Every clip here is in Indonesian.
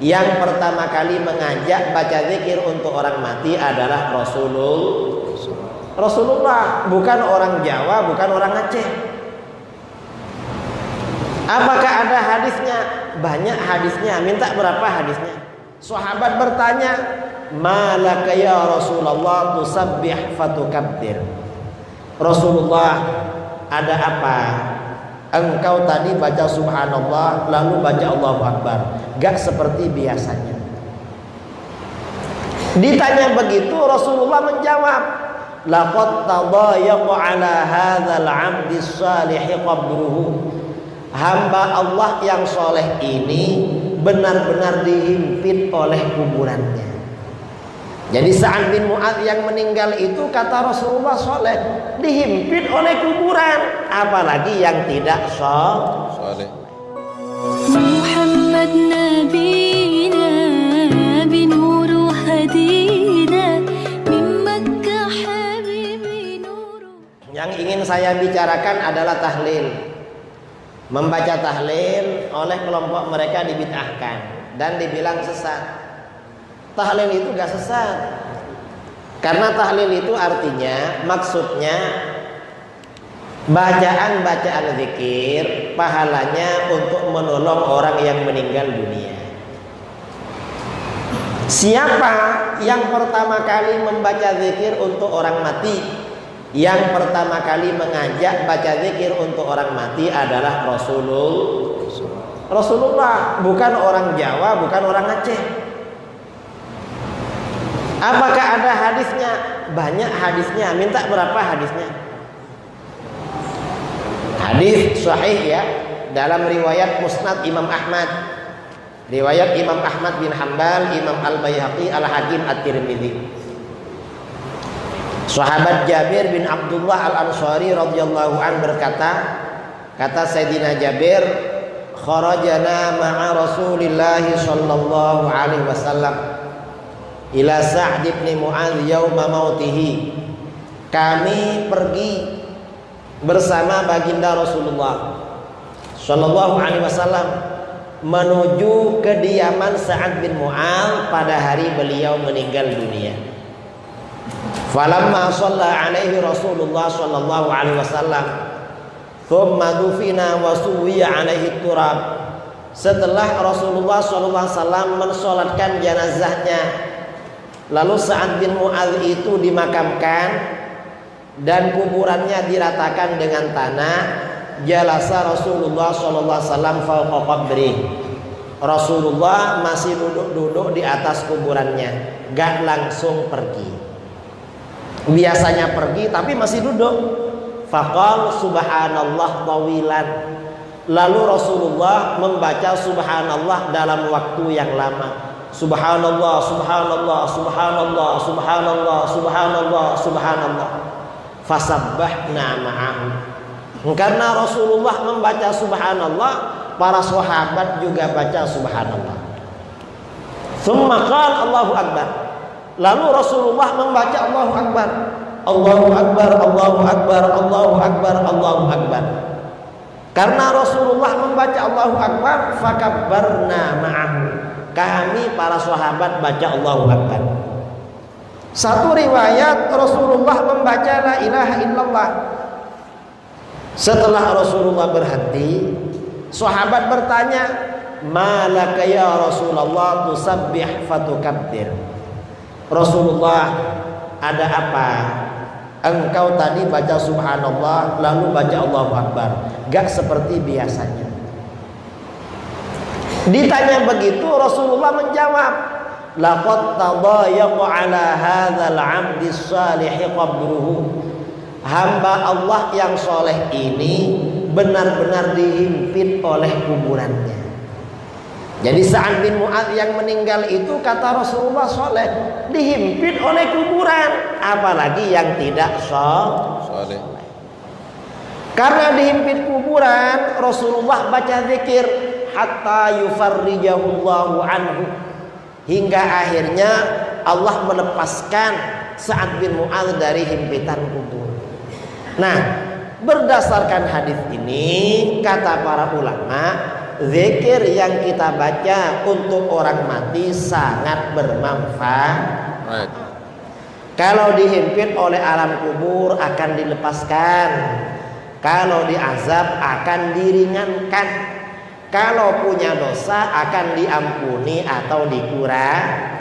Yang pertama kali mengajak baca zikir untuk orang mati adalah Rasulullah, bukan orang Jawa, bukan orang Aceh. Apakah ada hadisnya? Banyak hadisnya. Minta berapa hadisnya? Sahabat bertanya, "Malaka ya Rasulullah tusabbih fatukabbir?" Rasulullah, ada apa? Engkau tadi baca subhanallah lalu baca Allahu Akbar, gak seperti biasanya. Ditanya begitu, Rasulullah menjawab, laqad tadayaqa ala hadzal 'abdi shalih qabruhu. Hamba Allah yang soleh ini benar-benar dihimpit oleh kuburannya. Jadi Sa'ad bin Mu'adz yang meninggal itu, kata Rasulullah, soleh, dihimpit oleh kuburan, apalagi yang tidak soleh. Muhammad nabiyina binuru hadina min Makkah habibi nuru. Yang ingin saya bicarakan adalah tahlil. Membaca tahlil oleh kelompok mereka dibid'ahkan dan dibilang sesat. Tahlil itu gak sesat, karena tahlil itu artinya, maksudnya bacaan-bacaan zikir pahalanya untuk menolong orang yang meninggal dunia. Siapa yang pertama kali membaca zikir untuk orang mati? Yang pertama kali mengajak baca zikir untuk orang mati adalah Rasulullah, bukan orang Jawa, bukan orang Aceh. Apakah ada hadisnya? Banyak hadisnya. Minta berapa hadisnya? Hadis sahih ya, dalam riwayat Musnad Imam Ahmad, riwayat Imam Ahmad bin Hanbal, Imam Al-Baihaqi, Al-Hakim, At-Tirmidzi. Sahabat Jabir bin Abdullah Al-Ansari radhiyallahu an berkata, kata Sayyidina Jabir, kharajana ma'a Rasulillah sallallahu alaihi wasallam ila Sa'd bin Mu'adz yauma mautihi. Kami pergi bersama baginda Rasulullah sallallahu alaihi wasallam menuju kediaman Sa'ad bin Mu'adz pada hari beliau meninggal dunia. Falamma shalla alaihi Rasulullah sallallahu alaihi wasallam thumma dufina wa suwiya alaihi turab. Setelah Rasulullah sallallahu alaihi wasallam mensolatkan jenazahnya, lalu Sa'ad bin Mu'adz itu dimakamkan dan kuburannya diratakan dengan tanah. Jalasa Rasulullah sallallahu alaihi wasallam fawqa qabri. Rasulullah masih duduk-duduk di atas kuburannya, gak langsung pergi. Biasanya pergi tapi masih duduk. Faqal subhanallah tawilan. Lalu Rasulullah membaca subhanallah dalam waktu yang lama. Subhanallah, subhanallah, subhanallah, subhanallah, subhanallah, subhanallah. Fasabbahna ma'ahu. Karena Rasulullah membaca subhanallah, para sahabat juga baca subhanallah. Tsumma qala Allahu akbar. Lalu Rasulullah membaca Allahu akbar. Allahu akbar, Allahu akbar, Allahu akbar, Allahu akbar. Karena Rasulullah membaca Allahu akbar, fakabbarna ma'ahu. Kami para sahabat baca Allahu akbar. Satu riwayat Rasulullah membaca la ilaha illallah. Setelah Rasulullah berhenti, sahabat bertanya, malaka ya Rasulullah tusabbih fatukabbir? Rasulullah, ada apa? Engkau tadi baca subhanallah lalu baca Allahu akbar, gak seperti biasanya. Ditanya begitu, Rasulullah menjawab, laqad tadayaqa ala hadzal 'abdi shalih qabruhu. Hamba Allah yang soleh ini benar-benar dihimpit oleh kuburannya. Jadi Sa'ad bin Mu'adz yang meninggal itu, kata Rasulullah, soleh, dihimpit oleh kuburan, apalagi yang tidak soleh. Karena dihimpit kuburan, Rasulullah baca zikir hatta yufarrijahullahu anhu, hingga akhirnya Allah melepaskan Sa'ad bin Mu'adz dari himpitan kubur. Nah, berdasarkan hadis ini, kata para ulama, zikir yang kita baca untuk orang mati sangat bermanfaat. Kalau dihimpit oleh alam kubur akan dilepaskan, kalau diazab akan diringankan, kalau punya dosa akan diampuni atau dikurangi.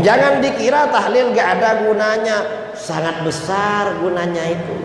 Jangan dikira tahlil gak ada gunanya, sangat besar gunanya itu.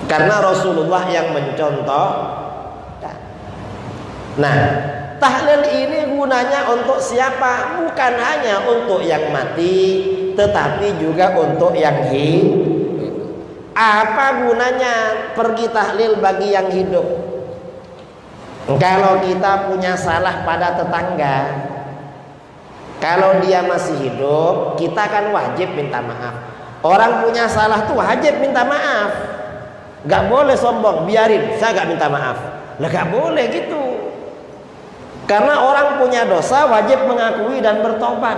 Karena Rasulullah yang mencontoh. Nah, tahlil ini gunanya untuk siapa? Bukan hanya untuk yang mati, tetapi juga untuk yang hidup. Apa gunanya pergi tahlil bagi yang hidup? Kalau kita punya salah pada tetangga, kalau dia masih hidup, kita kan wajib minta maaf. Orang punya salah tuh wajib minta maaf. Gak boleh sombong, biarin, saya gak minta maaf. Lah gak boleh gitu. Karena orang punya dosa wajib mengakui dan bertobat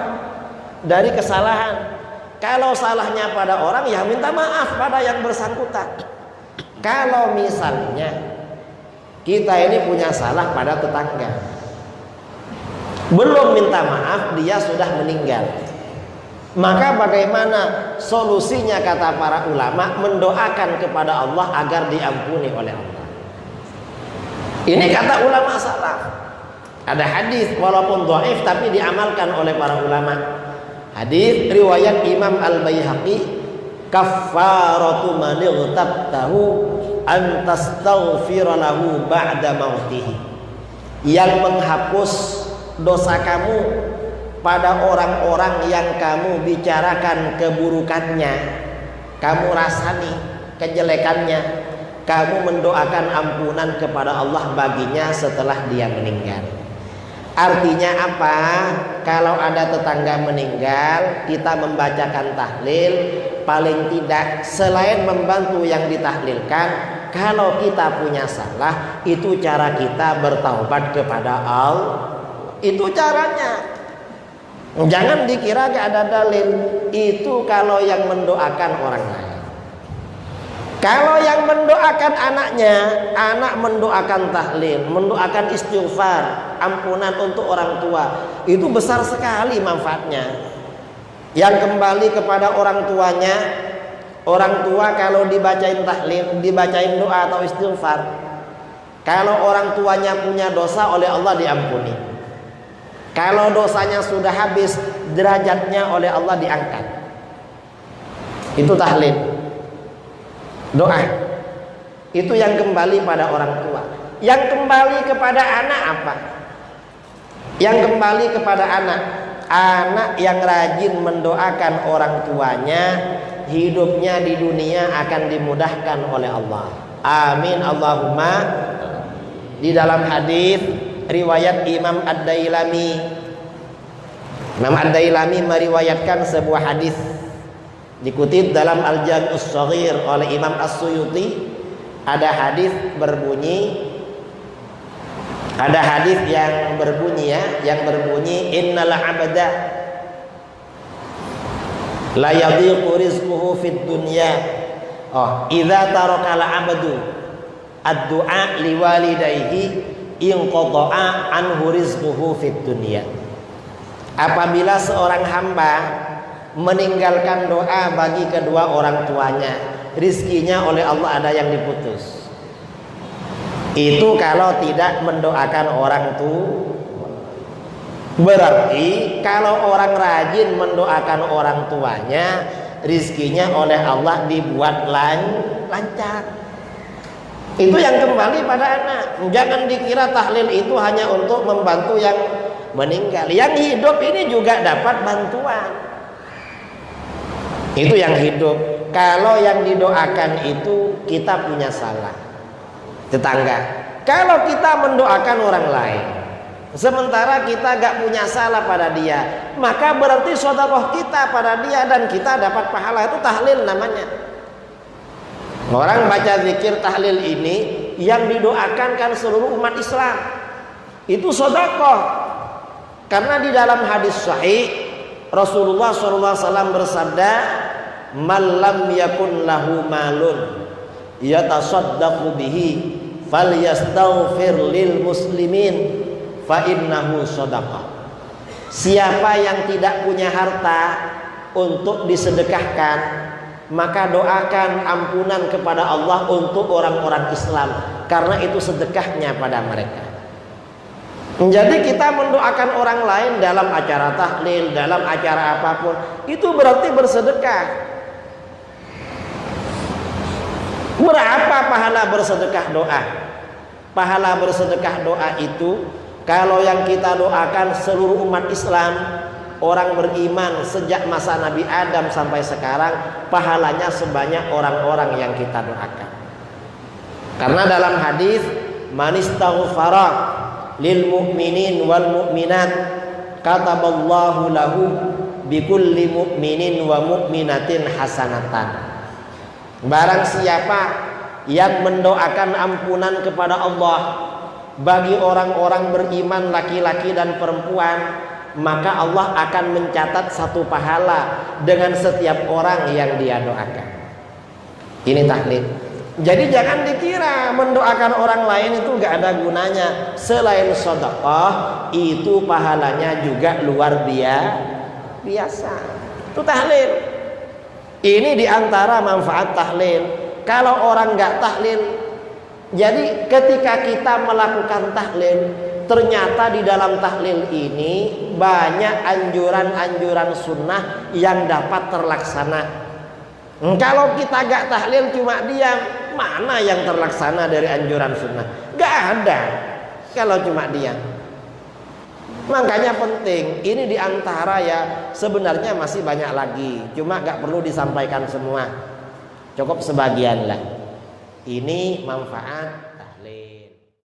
dari kesalahan. Kalau salahnya pada orang, ya minta maaf pada yang bersangkutan. Kalau misalnya kita ini punya salah pada tetangga, belum minta maaf, dia sudah meninggal, maka bagaimana solusinya? Kata para ulama, mendoakan kepada Allah agar diampuni oleh Allah. Ini kata ulama salaf. Ada hadis walaupun dhaif tapi diamalkan oleh para ulama. Hadis riwayat Imam Al-Baihaqi, kaffaratu man igtabtahu an tastaghfira lahu ba'da mautihi. Yang menghapus dosa kamu pada orang-orang yang kamu bicarakan keburukannya, kamu rasani kejelekannya, kamu mendoakan ampunan kepada Allah baginya setelah dia meninggal. Artinya apa? Kalau ada tetangga meninggal, kita membacakan tahlil, paling tidak selain membantu yang ditahlilkan, kalau kita punya salah, itu cara kita bertaubat kepada Allah. Itu caranya. Jangan dikira gak ada dalil. Itu kalau yang mendoakan orang lain. Kalau yang mendoakan anaknya, anak mendoakan tahlil, mendoakan istighfar, ampunan untuk orang tua, itu besar sekali manfaatnya. Yang kembali kepada orang tuanya, orang tua kalau dibacain tahlil, dibacain doa atau istighfar, kalau orang tuanya punya dosa oleh Allah diampuni. Kalau dosanya sudah habis, derajatnya oleh Allah diangkat. Itu tahlil, doa. Itu yang kembali pada orang tua. Yang kembali kepada anak apa? Yang kembali kepada anak, anak yang rajin mendoakan orang tuanya, hidupnya di dunia akan dimudahkan oleh Allah. Amin Allahumma. Di dalam hadis riwayat Imam Ad-Dailami, Imam Ad-Dailami meriwayatkan sebuah hadis dikutip dalam Al-Jami'us Shaghir oleh Imam As-Suyuti. Ada hadis berbunyi, ada hadis yang berbunyi yang berbunyi innal 'abda la yadhiqu rizquhu fid dunya. Idza taraka al-'abdu ad-du'a liwalidayhi inqata'a anhu rizquhu fid dunya. Apabila seorang hamba meninggalkan doa bagi kedua orang tuanya, rizkinya oleh Allah ada yang diputus. Itu kalau tidak mendoakan orang tua. Berarti kalau orang rajin mendoakan orang tuanya, rizkinya oleh Allah dibuat lancar. Itu yang kembali pada anak. Jangan dikira tahlil itu hanya untuk membantu yang meninggal. Yang hidup ini juga dapat bantuan. Itu yang hidup. Kalau yang didoakan itu kita punya salah, tetangga. Kalau kita mendoakan orang lain, sementara kita gak punya salah pada dia, maka berarti sedekah kita pada dia dan kita dapat pahala. Itu tahlil namanya. Orang baca zikir tahlil ini yang didoakan kan seluruh umat Islam. Itu sedekah. Karena di dalam hadis sahih Rasulullah SAW bersabda, "Man lam yakun lahu malun yatasaddaqu bihi falyastaghfir lil muslimin fa innahu shadaqah. Siapa yang tidak punya harta untuk disedekahkan, maka doakan ampunan kepada Allah untuk orang-orang Islam, karena itu sedekahnya pada mereka. Jadi kita mendoakan orang lain dalam acara tahlil, dalam acara apapun, itu berarti bersedekah. Berapa pahala bersedekah doa? Pahala bersedekah doa itu, kalau yang kita doakan seluruh umat Islam, orang beriman sejak masa Nabi Adam sampai sekarang, pahalanya sebanyak orang-orang yang kita doakan. Karena dalam hadis, man istaghfara lil mu'minin wal mu'minat kataballahu lahu bikulli mu'minin wa mu'minatin hasanatan. Barang siapa yang mendoakan ampunan kepada Allah bagi orang-orang beriman laki-laki dan perempuan, maka Allah akan mencatat satu pahala dengan setiap orang yang dia doakan. Ini tahlil. Jadi jangan dikira mendoakan orang lain itu gak ada gunanya. Selain sedekah, itu pahalanya juga luar biasa. Itu tahlil. Ini diantara manfaat tahlil. Kalau orang gak tahlil, jadi ketika kita melakukan tahlil, ternyata di dalam tahlil ini banyak anjuran-anjuran sunnah yang dapat terlaksana. Kalau kita gak tahlil cuma diam, mana yang terlaksana dari anjuran sunnah? Gak ada kalau cuma diam. Makanya penting, ini diantara ya, sebenarnya masih banyak lagi, cuma gak perlu disampaikan semua, cukup sebagian lah. Ini manfaat